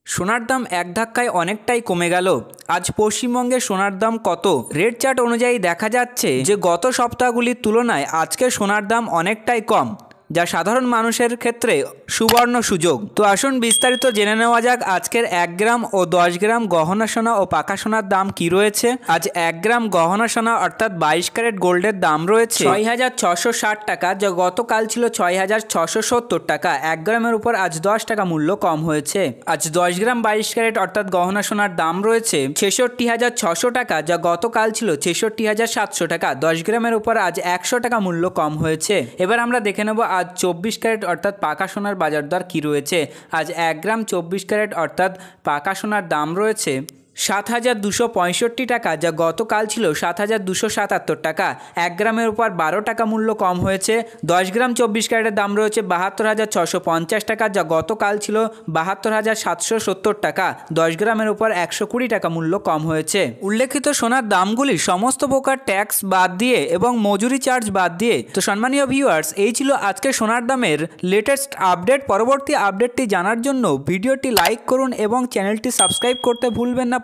সোনার দাম এক ধাক্কায় অনেকটাই কমে গেল। আজ পশ্চিমবঙ্গে সোনার দাম কত? রেট চার্ট অনুযায়ী দেখা যাচ্ছে যে গত সপ্তাহগুলির তুলনায় আজকে সোনার দাম অনেকটাই কম, যা সাধারণ মানুষের ক্ষেত্রে সুবর্ণ সুযোগ। তো আসুন বিস্তারিত জেনে নেওয়া যাক আজকের 1 গ্রাম ও 10 গ্রাম গহনা সোনা ও পাকা সোনার দাম কি রয়েছে। আজ 1 গ্রাম গহনা সোনা অর্থাৎ 22 ক্যারেট গোল্ডের দাম রয়েছে 6,660 টাকা, যা গতকাল ছিল 6,670 টাকা। 1 গ্রামের উপর আজ 10 টাকা মূল্য কম হয়েছে। আজ 10 গ্রাম 22 ক্যারেট অর্থাৎ গহনা সোনার দাম রয়েছে 66,600 টাকা, যা গতকাল ছিল 66,700 টাকা। 10 গ্রামের উপর আজ 100 টাকা মূল্য কম হয়েছে। এবার আমরা দেখে নেব আজ 24 ক্যারেট অর্থাৎ পাকা সোনার বাজার দর কী রয়েছে। আজ 1 গ্রাম 24 ক্যারেট অর্থাৎ পাকা সোনার দাম রয়েছে 7,265 টাকা, যা গতকাল ছিল 7,277 টাকা। 1 গ্রামের উপর 12 টাকা মূল্য কম হয়েছে। 10 গ্রাম 24 ক্যারেটের দাম রয়েছে 72,650 টাকা, যা গতকাল ছিল 72,770 টাকা। 10 গ্রামের উপর 120 টাকা মূল্য কম হয়েছে। উল্লেখিত সোনার দামগুলি সমস্ত প্রকার ট্যাক্স বাদ দিয়ে এবং মজুরি চার্জ বাদ দিয়ে। তো সম্মানীয় ভিউয়ার্স, এই ছিল আজকে সোনার দামের লেটেস্ট আপডেট। পরবর্তী আপডেটটি জানার জন্য ভিডিওটি লাইক করুন এবং চ্যানেলটি সাবস্ক্রাইব করতে ভুলবেন না।